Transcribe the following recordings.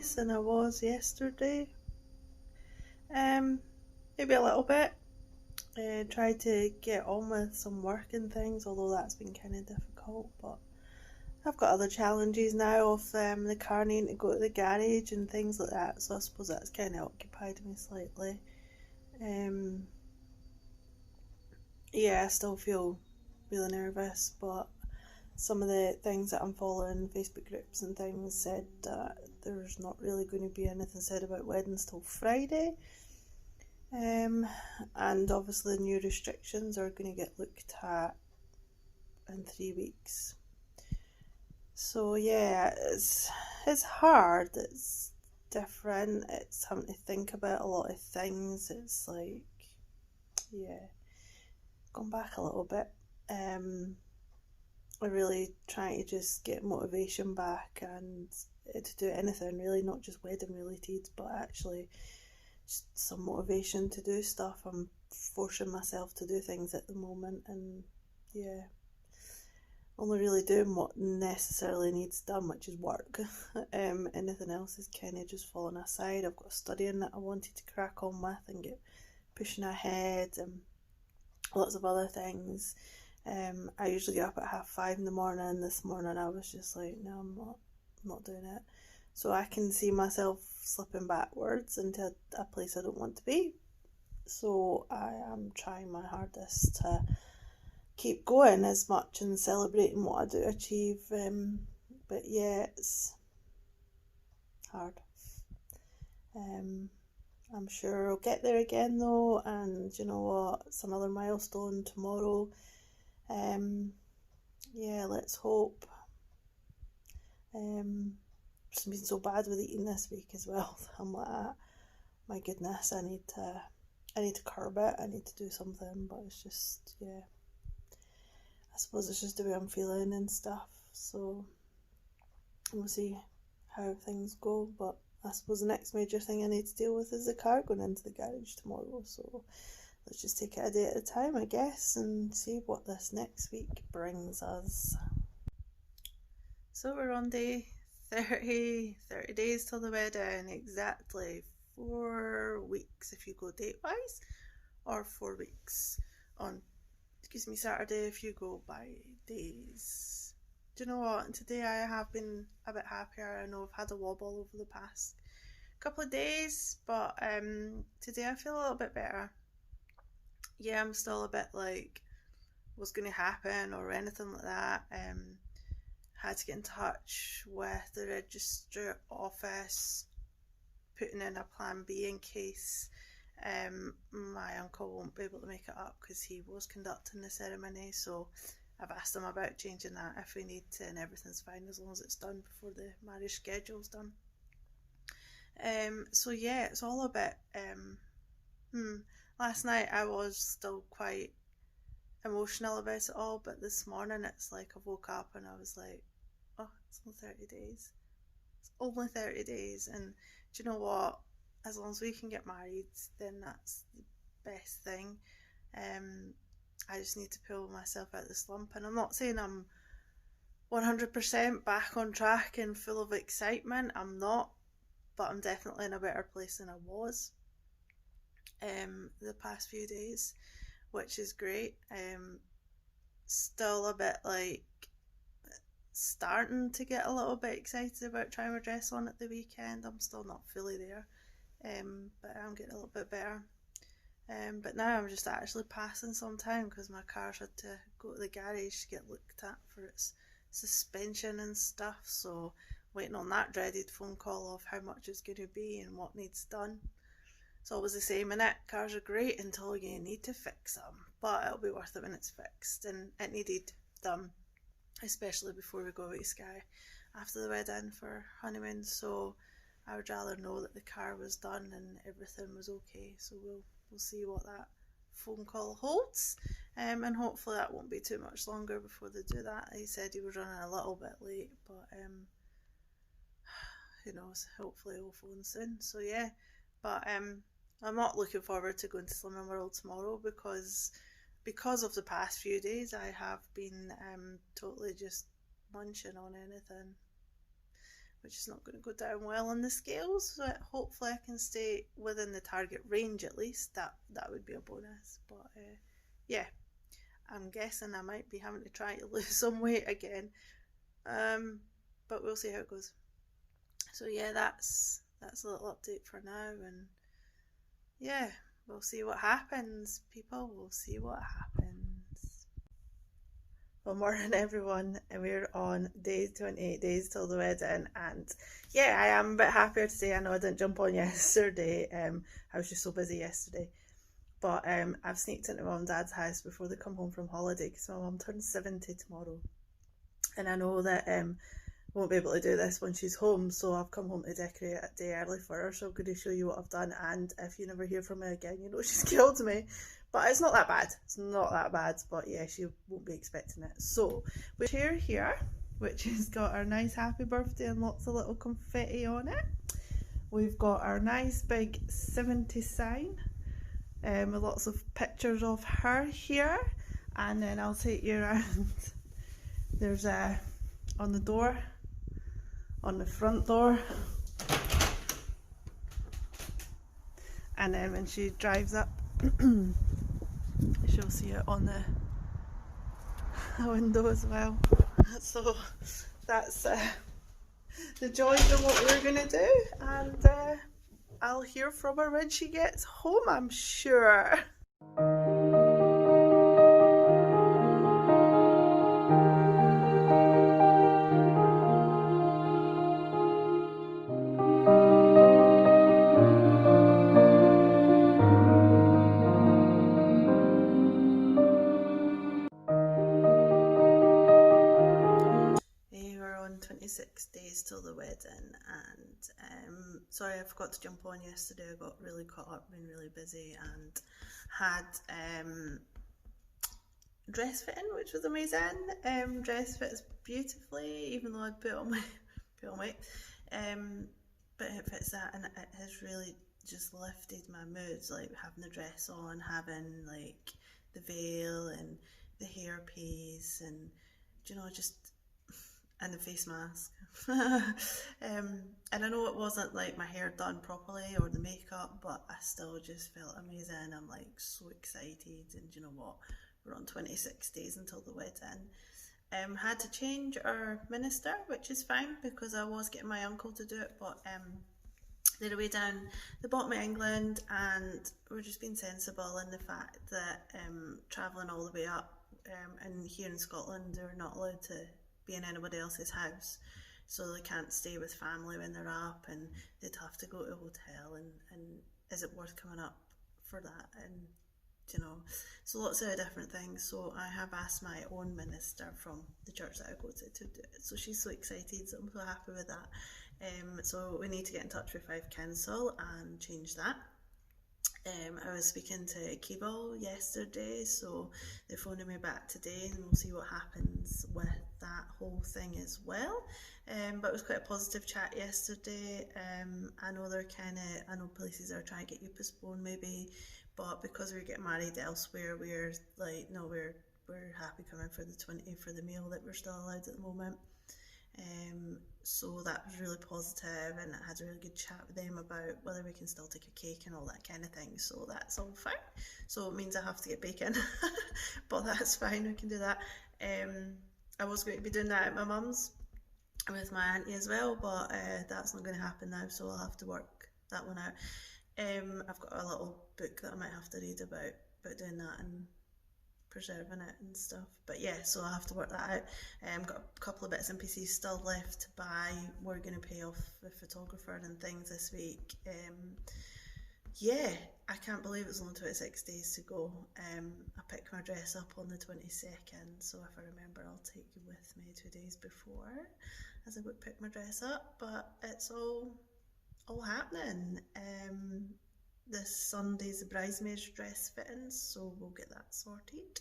place than I was yesterday. Maybe a little bit. Tried to get on with some work and things, although that's been kind of difficult. But I've got other challenges now of the car needing to go to the garage and things like that. So I suppose that's kind of occupied me slightly. Um, yeah, I still feel really nervous, but some of the things that I'm following, Facebook groups and things, said that there's not really going to be anything said about weddings till Friday. Um, and obviously, new restrictions are going to get looked at in 3 weeks. So yeah, it's hard. It's different. It's having to think about a lot of things. It's like, yeah, gone back a little bit. I really trying to just get motivation back and to do anything really, not just wedding related, but actually just some motivation to do stuff. I'm forcing myself to do things at the moment, and yeah, only really doing what necessarily needs done, which is work. Anything else is kind of just falling aside. I've got studying that I wanted to crack on with and get pushing ahead, and lots of other things. I usually get up at 5:30 in the morning. This morning I was just like, no, I'm not doing it. So I can see myself slipping backwards into a place I don't want to be. So I am trying my hardest to keep going as much and celebrating what I do achieve. But yeah, it's hard. Um, I'm sure I'll get there again though, and you know what? It's another milestone tomorrow. Um, yeah, let's hope. It's been so bad with eating this week as well. I'm like, my goodness, I need to curb it. I need to do something, but it's just, yeah. I suppose it's just the way I'm feeling and stuff. So we'll see how things go. But I suppose the next major thing I need to deal with is the car going into the garage tomorrow. So let's just take it a day at a time, I guess, and see what this next week brings us. So we're on day 30 days till the wedding, exactly 4 weeks if you go date wise, or 4 weeks on, Saturday if you go by days. Do you know what? Today I have been a bit happier. I know I've had a wobble over the past couple of days, but today I feel a little bit better. Yeah, I'm still a bit like what's going to happen or anything like that. Had to get in touch with the registrar office, putting in a plan B in case my uncle won't be able to make it up because he was conducting the ceremony. So I've asked him about changing that if we need to, and everything's fine as long as it's done before the marriage schedule's done. So yeah, it's all a bit. Last night I was still quite emotional about it all, but this morning it's like I woke up and I was like, oh, it's only 30 days. It's only 30 days. And do you know what? As long as we can get married, then that's the best thing. I just need to pull myself out of the slump. And I'm not saying I'm 100% back on track and full of excitement. I'm not, but I'm definitely in a better place than I was the past few days, which is great. Still a bit like starting to get a little bit excited about trying my dress on at the weekend. I'm still not fully there, but I'm getting a little bit better. But now I'm just actually passing some time because my car's had to go to the garage to get looked at for its suspension and stuff. So waiting on that dreaded phone call of how much it's going to be and what needs done. It's always the same in it. Cars are great until you need to fix them, but it'll be worth it when it's fixed, and it needed done, especially before we go away to Skye after the wedding for honeymoon. So I would rather know that the car was done and everything was okay. So we'll see what that phone call holds, and hopefully that won't be too much longer before they do that. He said he was running a little bit late, but who knows? Hopefully he'll phone soon. So yeah, but I'm not looking forward to going to Slimming World tomorrow because of the past few days. I have been totally just munching on anything. which is not going to go down well on the scales. So hopefully I can stay within the target range at least. That would be a bonus. But yeah, I'm guessing I might be having to try to lose some weight again. But we'll see how it goes. So yeah, that's a little update for now, and yeah, we'll see what happens, people. We'll see what happens. Well, morning everyone. We're on day 28 days till the wedding, and yeah, I am a bit happier today. I know I didn't jump on yesterday. I was just so busy yesterday. But I've sneaked into Mum and Dad's house before they come home from holiday because my mum turns 70 tomorrow. And I know that won't be able to do this when she's home, so I've come home to decorate a day early for her, so I'm going to show you what I've done. And if you never hear from me again, you know she's killed me. But it's not that bad. It's not that bad, but yeah, she won't be expecting it. So we chair here, which has got our nice happy birthday and lots of little confetti on it. We've got our nice big 70 sign with lots of pictures of her here, and then I'll take you around. There's on the door, on the front door, and then when she drives up she'll see it on the window as well. So that's the joys of what we're gonna do, and I'll hear from her when she gets home, I'm sure. We're on 26 days till the wedding, and sorry I forgot to jump on yesterday. I got really caught up, been really busy, and had dress fitting, which was amazing. Dress fits beautifully, even though I'd put on weight, but it fits that, and it has really just lifted my moods, like having the dress on, having like the veil and the hairpiece, and you know, just, and the face mask. And I know it wasn't like my hair done properly or the makeup, but I still just felt amazing. I'm like so excited, and you know what, we're on 26 days until the wedding. Had to change our minister, which is fine because I was getting my uncle to do it, but they're away down the bottom of England, and we're just being sensible in the fact that travelling all the way up, and here in Scotland they're not allowed to be in anybody else's house, so they can't stay with family when they're up, and they'd have to go to a hotel, and is it worth coming up for that? And you know, so lots of different things. So I have asked my own minister from the church that I go to do it, so she's so excited, so I'm so happy with that. So we need to get in touch with Fife Council and change that. I was speaking to Keeble yesterday, so they're phoning me back today, and we'll see what happens with that whole thing as well. But it was quite a positive chat yesterday. I know I know places are trying to get you postponed maybe, but because we're getting married elsewhere, we're like, no, we're happy coming for the 20 for the meal that we're still allowed at the moment. So that was really positive, and I had a really good chat with them about whether we can still take a cake and all that kind of thing, so that's all fine. So it means I have to get bacon, but that's fine, we can do that. I was going to be doing that at my mum's with my auntie as well, but that's not going to happen now, so I'll have to work that one out. I've got a little book that I might have to read about doing that and preserving it and stuff, but yeah, so I'll have to work that out. Got a couple of bits and pieces still left to buy. We're going to pay off the photographer and things this week. Yeah, I can't believe it's only 26 days to go. I picked my dress up on the 22nd, so if I remember I'll take you with me 2 days before, as I would pick my dress up, but it's all happening. This Sunday's the bridesmaids dress fittings, so we'll get that sorted.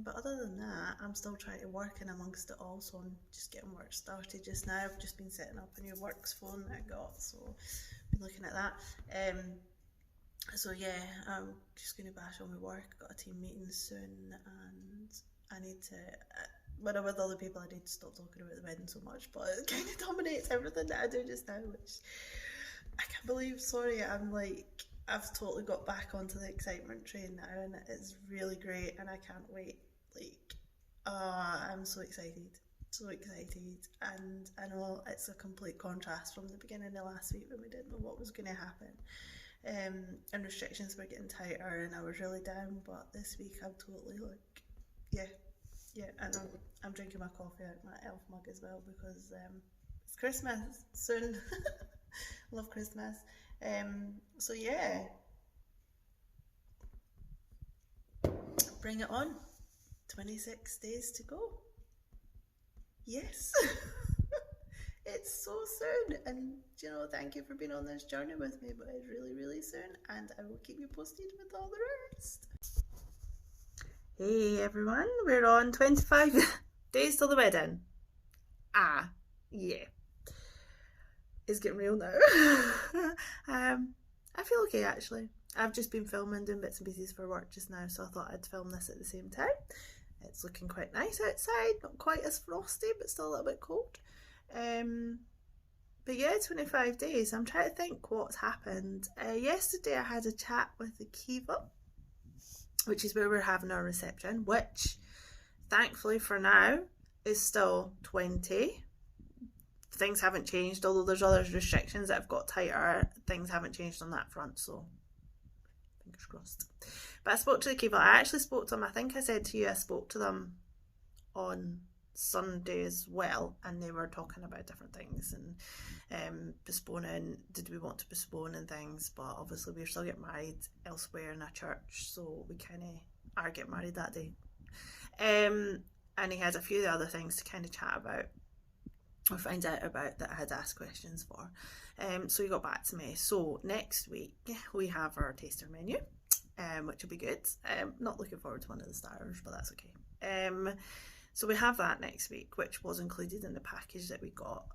But other than that, I'm still trying to work in amongst it all, so I'm just getting work started just now. I've just been setting up a new works phone that I got, so I've been looking at that. So yeah, I'm just going to bash on my work. Got a team meeting soon, and I need to, when I'm with other people, I need to stop talking about the wedding so much, but it kind of dominates everything that I do just now, which I can't believe. Sorry, I've totally got back onto the excitement train now, and it's really great, and I can't wait. I'm so excited, so excited, and I know it's a complete contrast from the beginning of last week when we didn't know what was going to happen. And restrictions were getting tighter, and I was really down. But this week, I'm totally yeah, and I'm drinking my coffee out of my elf mug as well because it's Christmas soon. Love Christmas. So yeah, bring it on. 26 days to go. Yes. It's so soon, and thank you for being on this journey with me, but it's really, really soon, and I will keep you posted with all the rest. Hey everyone, we're on 25 days till the wedding. Yeah. It's getting real now. I feel okay actually. I've just been filming, doing bits and pieces for work just now, so I thought I'd film this at the same time. It's looking quite nice outside, not quite as frosty, but still a little bit cold. But yeah, 25 days. I'm trying to think what's happened. Yesterday I had a chat with Akiva, which is where we're having our reception, which thankfully for now is still 20. Things haven't changed, although there's other restrictions that have got tighter. Things haven't changed on that front, so fingers crossed. But I spoke to Akiva. I actually spoke to them. I think I said to you I spoke to them on Sunday as well, and they were talking about different things and postponing. Did we want to postpone and things? But obviously we're still getting married elsewhere in a church, so we kind of are getting married that day. And he had a few other things to kind of chat about or find out about that I had asked questions for. So he got back to me. So next week we have our taster menu, which will be good. Not looking forward to one of the starters, but that's okay. So we have that next week, which was included in the package that we got,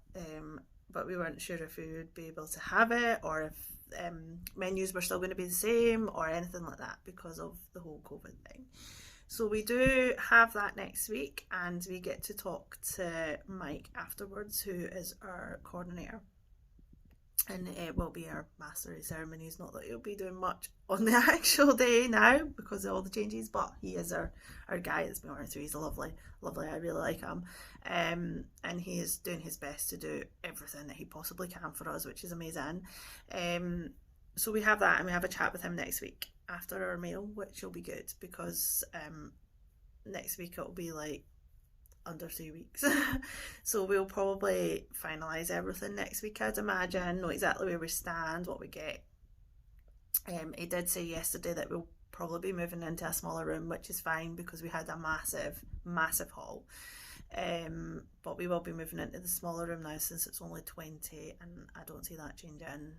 but we weren't sure if we would be able to have it or if menus were still going to be the same or anything like that because of the whole COVID thing. So we do have that next week, and we get to talk to Mike afterwards, who is our coordinator. And it will be our master of ceremonies. Not that he'll be doing much on the actual day now because of all the changes, but he is our guy that's been working through. He's a lovely, I really like him. And he is doing his best to do everything that he possibly can for us, which is amazing. So we have that, and we have a chat with him next week after our meal, which will be good because next week it'll be like under 3 weeks. So we'll probably finalise everything next week, I'd imagine, know exactly where we stand, what we get. He did say yesterday that we'll probably be moving into a smaller room, which is fine because we had a massive hall. But we will be moving into the smaller room now since it's only 20, and I don't see that changing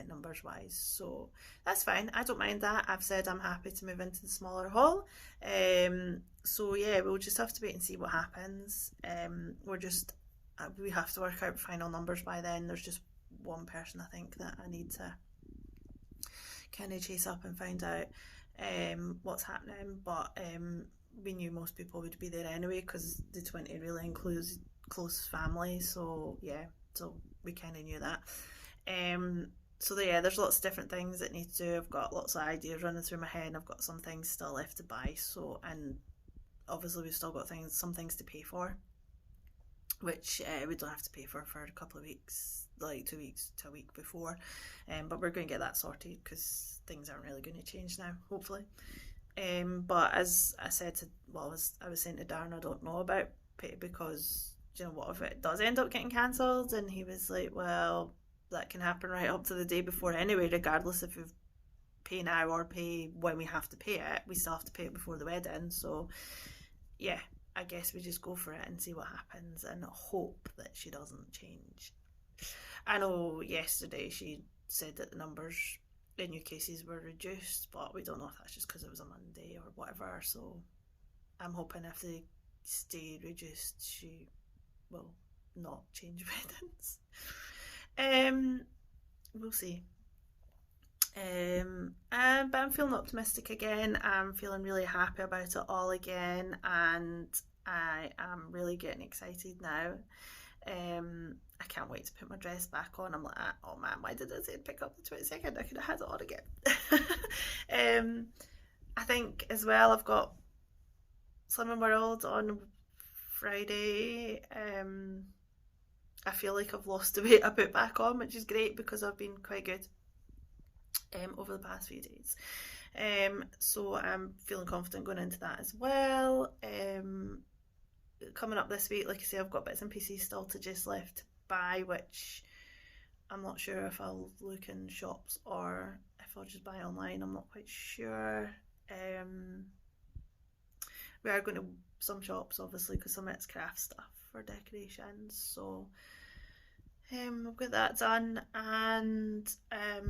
numbers wise, so that's fine. I don't mind that. I've said I'm happy to move into the smaller hall. So yeah, we'll just have to wait and see what happens. We have to work out final numbers by then. There's just one person I think that I need to kind of chase up and find out what's happening, but we knew most people would be there anyway because the 20 really includes close family, so yeah, so we kind of knew that. So yeah, there's lots of different things that need to do. I've got lots of ideas running through my head. I've got some things still left to buy, so, and obviously we've still got some things to pay for, which we don't have to pay for a couple of weeks, like 2 weeks to a week before, but we're going to get that sorted because things aren't really going to change now, hopefully. But as I said I was saying to Darren, I don't know about pay because, what if it does end up getting cancelled? And he was like, well, that can happen right up to the day before anyway, regardless if we pay now or pay when we have to pay it. We still have to pay it before the wedding, so yeah, I guess we just go for it and see what happens and hope that she doesn't change. I know yesterday she said that the numbers in new cases were reduced, but we don't know if that's just because it was a Monday or whatever, so I'm hoping if they stay reduced she will not change weddings. We'll see. But I'm feeling optimistic again. I'm feeling really happy about it all again, and I am really getting excited now. I can't wait to put my dress back on. I'm like, oh man, why did I say pick up the 22nd? I could have had it on again. I think as well I've got Slimming World on Friday. I feel like I've lost the weight I put back on, which is great because I've been quite good over the past few days. So I'm feeling confident going into that as well. Coming up this week, like I say, I've got bits and pieces still to just left to buy, which I'm not sure if I'll look in shops or if I'll just buy online. I'm not quite sure. We are going to some shops, obviously, because some of it's craft stuff for decorations. So we'll get that done. And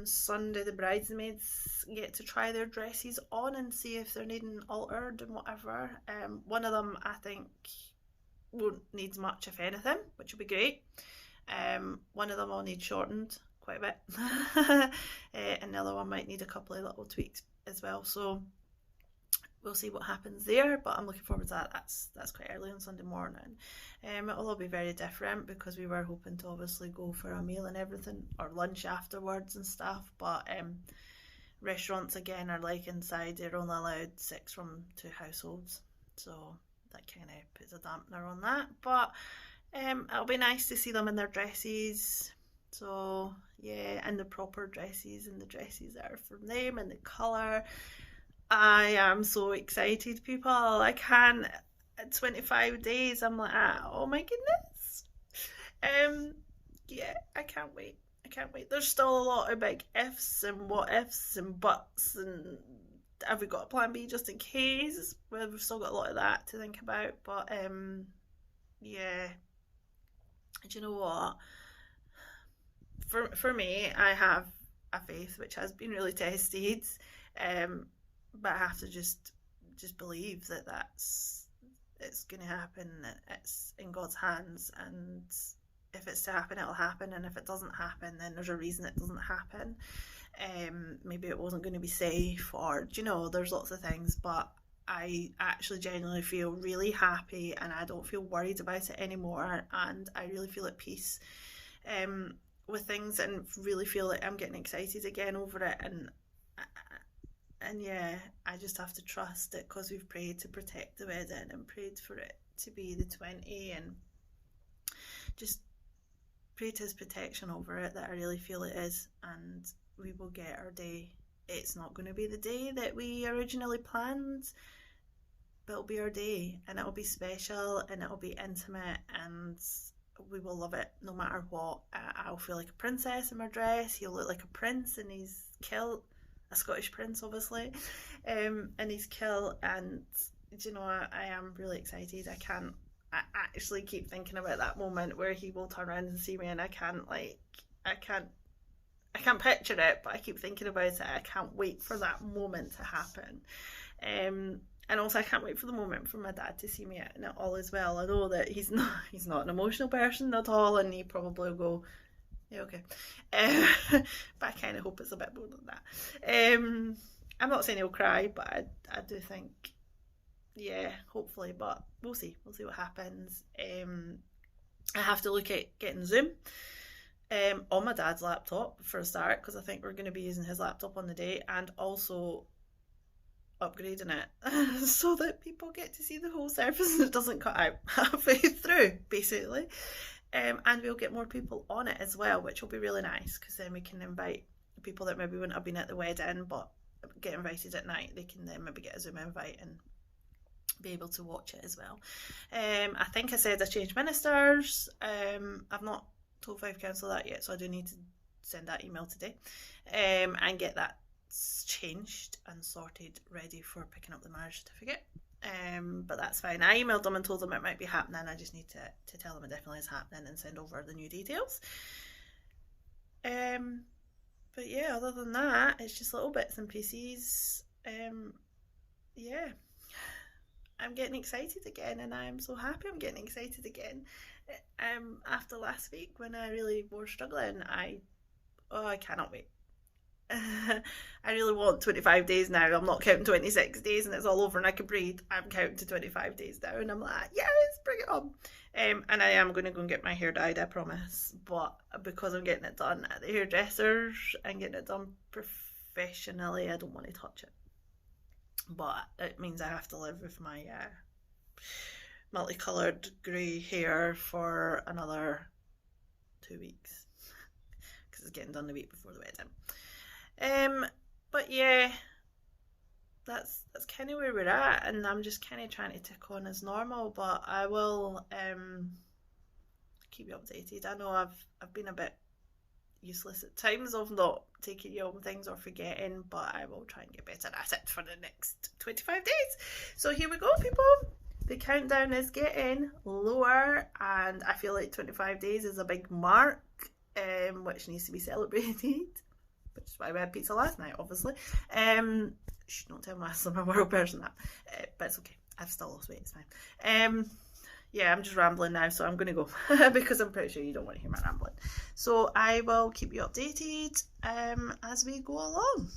Sunday, the bridesmaids get to try their dresses on and see if they're needing altered and whatever. One of them, I think, won't need much, if anything, which will be great. One of them will need shortened quite a bit. And the other one might need a couple of little tweaks as well. So we'll see what happens there, but I'm looking forward to that. That's quite early on Sunday morning. It'll all be very different because we were hoping to obviously go for a meal and everything, or lunch afterwards and stuff, but restaurants again are like inside, they're only allowed 6 from 2 households, so that kind of puts a dampener on that. But it'll be nice to see them in their dresses. So yeah, and the proper dresses and the dresses that are from them and the colour. I am so excited, people. I can't. 25 days, I'm like, oh my goodness. Yeah, I can't wait. There's still a lot of big ifs and what ifs and buts, and have we got a plan B just in case? Well, we've still got a lot of that to think about, but yeah. Do you know what? For me, I have a faith which has been really tested, but I have to just believe that it's going to happen. It's in God's hands, and if it's to happen, it'll happen, and if it doesn't happen, then there's a reason it doesn't happen. Maybe it wasn't going to be safe, or there's lots of things, but I actually genuinely feel really happy, and I don't feel worried about it anymore, and I really feel at peace with things, and really feel like I'm getting excited again over it. And yeah, I just have to trust it, because we've prayed to protect the wedding and prayed for it to be the 20, and just prayed his protection over it, that I really feel it is, and we will get our day. It's not going to be the day that we originally planned, but it'll be our day, and it'll be special, and it'll be intimate, and we will love it no matter what. I'll feel like a princess in my dress, he'll look like a prince in his kilt, a Scottish prince obviously, in his kilt. And I am really excited. I actually keep thinking about that moment where he will turn around and see me, and I can't picture it, but I keep thinking about it. I can't wait for that moment to happen. And also I can't wait for the moment for my dad to see me in it all as well. I know that he's not an emotional person at all, and he probably will go, yeah, okay. But I kind of hope it's a bit more than that. I'm not saying he'll cry, but I do think, yeah, hopefully, but we'll see what happens. I have to look at getting Zoom on my dad's laptop for a start, because I think we're going to be using his laptop on the day, and also upgrading it so that people get to see the whole service and it doesn't cut out halfway through, basically. And we'll get more people on it as well, which will be really nice, because then we can invite people that maybe wouldn't have been at the wedding but get invited at night. They can then maybe get a Zoom invite and be able to watch it as well. I think I said I changed ministers. I've not told Five Council that yet, so I do need to send that email today and get that changed and sorted, ready for picking up the marriage certificate. But that's fine. I emailed them and told them it might be happening. I just need to tell them it definitely is happening and send over the new details. But yeah, other than that, it's just little bits and pieces. Yeah, I'm getting excited again, and I'm so happy I'm getting excited again. After last week when I really was struggling, I cannot wait. I really want 25 days now. I'm not counting 26 days and it's all over and I can breathe. I'm counting to 25 days now and I'm like, yes, bring it on. And I am going to go and get my hair dyed, I promise. But because I'm getting it done at the hairdressers and getting it done professionally, I don't want to touch it. But it means I have to live with my multicoloured grey hair for another 2 weeks. Because it's getting done the week before the wedding. But yeah, that's kind of where we're at, and I'm just kind of trying to tick on as normal. But I will keep you updated. I know I've been a bit useless at times of not taking you on things or forgetting, but I will try and get better at it for the next 25 days. So here we go, people. The countdown is getting lower, and I feel like 25 days is a big mark, which needs to be celebrated. Which is why we had pizza last night, obviously. Don't tell my slimmer world person that. But it's okay. I've still lost weight, it's fine. Yeah, I'm just rambling now, so I'm going to go. Because I'm pretty sure you don't want to hear my rambling. So I will keep you updated as we go along.